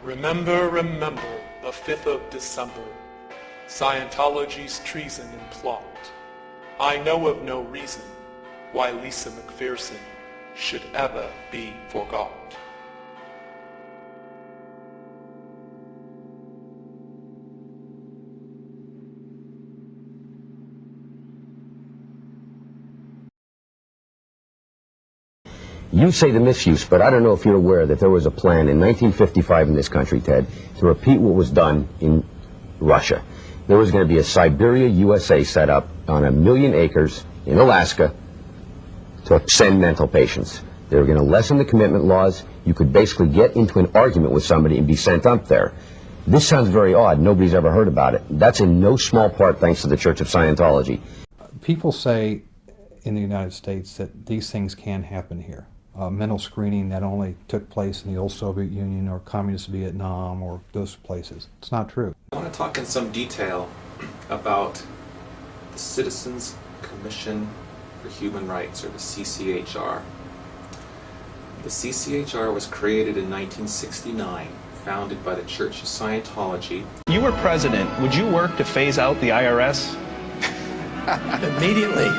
Remember, remember, the 5th of December, Scientology's treason and plot. I know of no reason why Lisa McPherson should ever be forgot. You say the misuse, but I don't know if you're aware that there was a plan in 1955 in this country, Ted, to repeat what was done in Russia. There was going to be a Siberia, USA set up on 1 million acres in Alaska to send mental patients. They were going to lessen the commitment laws. You could basically get into an argument with somebody and be sent up there. This sounds very odd. Nobody's ever heard about it. That's in no small part thanks to the Church of Scientology. People say in the United States that these things can happen here. Mental screening that only took place in the old Soviet Union or communist Vietnam or those places. It's not true. I want to talk in some detail about the Citizens Commission for Human Rights, or the CCHR. The CCHR was created in 1969, founded by the Church of Scientology. If you were president, would you work to phase out the IRS? Immediately.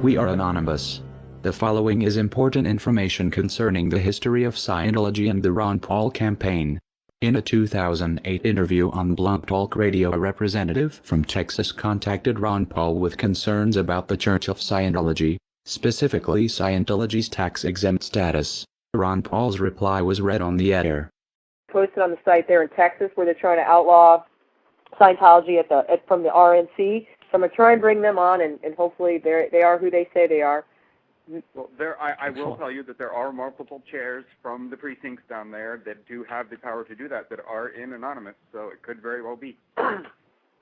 We are anonymous. The following is important information concerning the history of Scientology and the Ron Paul campaign. In a 2008 interview on Blog Talk Radio, a representative from Texas contacted Ron Paul with concerns about the Church of Scientology, specifically Scientology's tax-exempt status. Ron Paul's reply was read on the air. Posted on the site there in Texas where they're trying to outlaw Scientology from the RNC. So I'm going to try and bring them on, and hopefully they are who they say they are. Well, I will tell you that there are multiple chairs from the precincts down there that do have the power to do that are in anonymous, so it could very well be.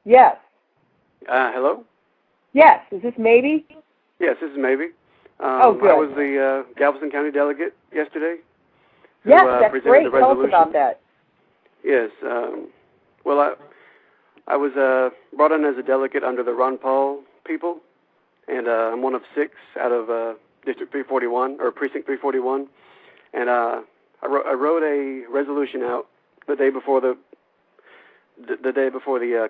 Yes. Hello? Yes. Is this Maybe? Yes, this is Maybe. Oh, good. I was the Galveston County delegate yesterday. Yes, that's great. Tell us about that. Yes. Well, I was brought in as a delegate under the Ron Paul people, and I'm one of 6 out of District 341, or Precinct 341, and I wrote a resolution out the day before the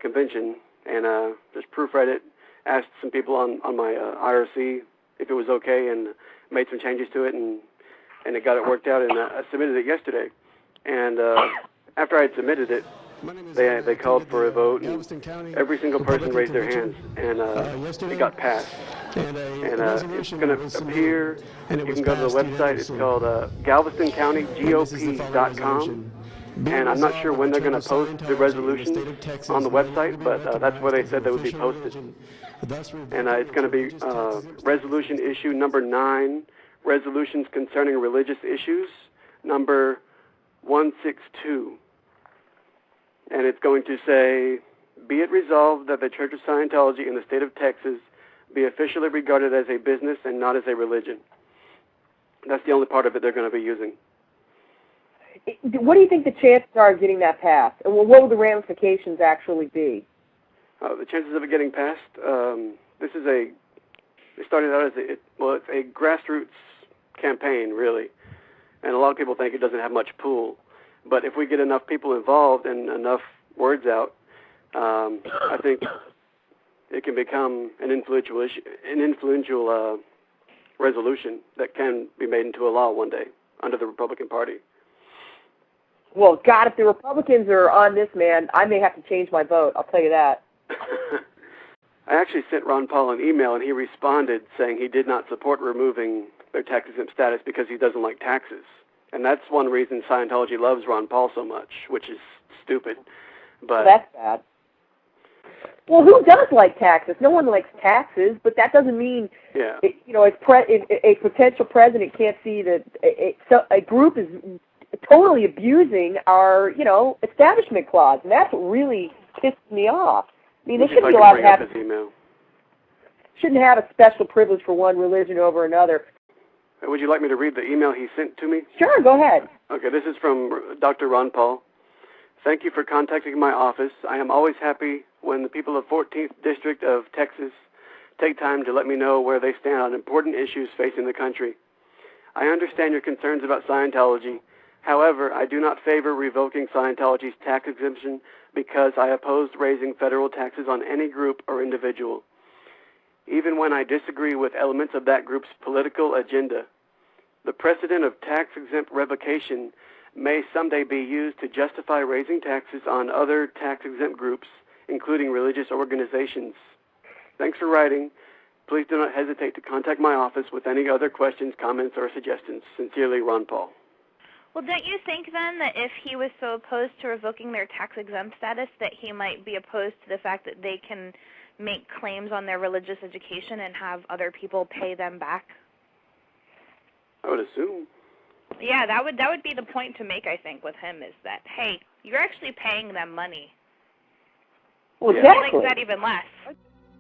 convention, and just proofread it, asked some people on my IRC if it was okay, and made some changes to it, and it got it worked out, and I submitted it yesterday, and after I had submitted it, they called for a vote, and every single person raised their hands, and it got passed. And it's going to appear, you can go to the website, it's called GalvestonCountyGOP.com, and I'm not sure when they're going to post the resolution on the website, but that's where they said they would be posted. And it's going to be resolution issue number 9, resolutions concerning religious issues, number 162. And it's going to say, be it resolved that the Church of Scientology in the state of Texas be officially regarded as a business and not as a religion. That's the only part of it they're going to be using. What do you think the chances are of getting that passed? And what will the ramifications actually be? The chances of it getting passed, it started out as it's a grassroots campaign, really. And a lot of people think it doesn't have much pull. But if we get enough people involved and enough words out, I think it can become an influential resolution that can be made into a law one day under the Republican Party. Well, God, if the Republicans are on this, man, I may have to change my vote. I'll tell you that. I actually sent Ron Paul an email, and he responded saying he did not support removing their tax-exempt status because he doesn't like taxes. And that's one reason Scientology loves Ron Paul so much, which is stupid. But that's bad. Well, who does like taxes? No one likes taxes, but that doesn't mean, a potential president can't see that a group is totally abusing our, establishment clause, and that's what really pisses me off. I mean, they should be allowed to have. shouldn't have a special privilege for one religion over another. Would you like me to read the email he sent to me? Sure, go ahead. Okay, this is from Dr. Ron Paul. Thank you for contacting my office. I am always happy when the people of 14th District of Texas take time to let me know where they stand on important issues facing the country. I understand your concerns about Scientology. However, I do not favor revoking Scientology's tax exemption because I oppose raising federal taxes on any group or individual, even when I disagree with elements of that group's political agenda. The precedent of tax-exempt revocation may someday be used to justify raising taxes on other tax-exempt groups, including religious organizations. Thanks for writing. Please do not hesitate to contact my office with any other questions, comments, or suggestions. Sincerely, Ron Paul. Well, don't you think then that if he was so opposed to revoking their tax-exempt status that he might be opposed to the fact that they can make claims on their religious education and have other people pay them back? I would assume. Yeah, that would be the point to make, I think, with him, is that, hey, you're actually paying them money. Well, exactly. He likes that even less.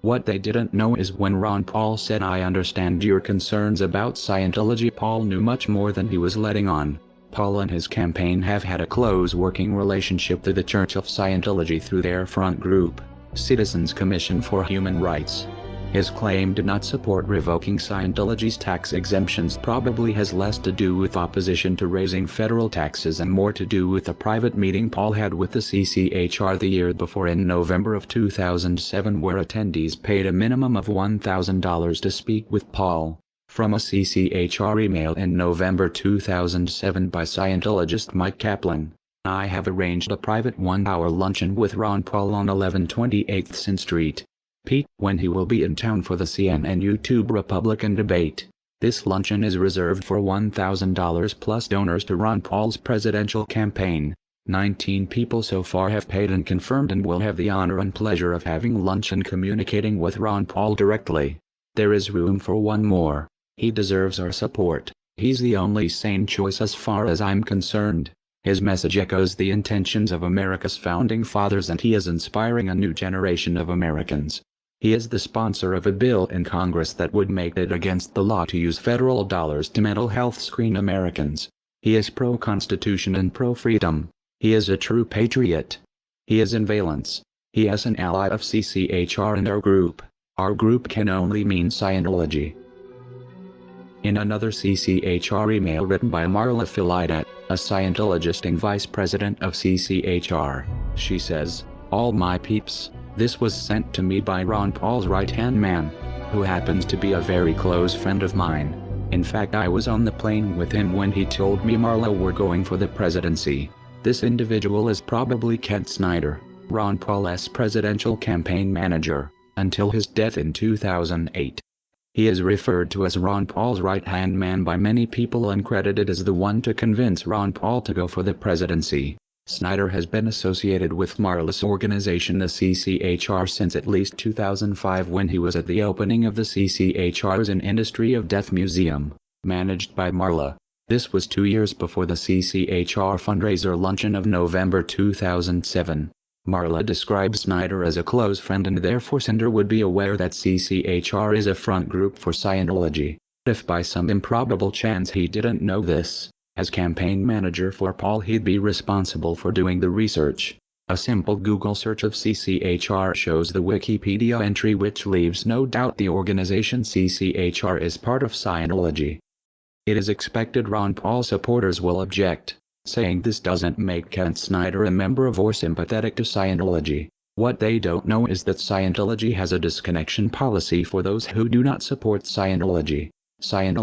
What they didn't know is when Ron Paul said, "I understand your concerns about Scientology," Paul knew much more than he was letting on. Paul and his campaign have had a close working relationship to the Church of Scientology through their front group, Citizens Commission for Human Rights. His claim to not support revoking Scientology's tax exemptions probably has less to do with opposition to raising federal taxes and more to do with a private meeting Paul had with the CCHR the year before in November of 2007, where attendees paid a minimum of $1,000 to speak with Paul. From a CCHR email in November 2007 by Scientologist Mike Kaplan, "I have arranged a private 1-hour luncheon with Ron Paul on 1128 Sin Street, Pete, when he will be in town for the CNN YouTube Republican debate. This luncheon is reserved for $1,000 plus donors to Ron Paul's presidential campaign. 19 people so far have paid and confirmed and will have the honor and pleasure of having lunch and communicating with Ron Paul directly. There is room for one more. He deserves our support. He's the only sane choice as far as I'm concerned. His message echoes the intentions of America's founding fathers, and he is inspiring a new generation of Americans. He is the sponsor of a bill in Congress that would make it against the law to use federal dollars to mental health screen Americans. He is pro-Constitution and pro-freedom. He is a true patriot. He is in valence. He is an ally of CCHR and our group. Our group can only mean Scientology." In another CCHR email written by Marla Filidet, a Scientologist and vice president of CCHR, she says, "All my peeps, this was sent to me by Ron Paul's right-hand man, who happens to be a very close friend of mine. In fact, I was on the plane with him when he told me Marla were going for the presidency. This individual is probably Kent Snyder, Ron Paul's presidential campaign manager, until his death in 2008. He is referred to as Ron Paul's right-hand man by many people and credited as the one to convince Ron Paul to go for the presidency. Snyder has been associated with Marla's organization, the CCHR, since at least 2005, when he was at the opening of the CCHR's An Industry of Death Museum, managed by Marla. This was 2 years before the CCHR fundraiser luncheon of November 2007. Marla describes Snyder as a close friend, and therefore Snyder would be aware that CCHR is a front group for Scientology. If by some improbable chance he didn't know this, as campaign manager for Paul, he'd be responsible for doing the research. A simple Google search of CCHR shows the Wikipedia entry, which leaves no doubt the organization CCHR is part of Scientology. It is expected Ron Paul supporters will object, saying this doesn't make Kent Snyder a member of or sympathetic to Scientology. What they don't know is that Scientology has a disconnection policy for those who do not support Scientology. Scientology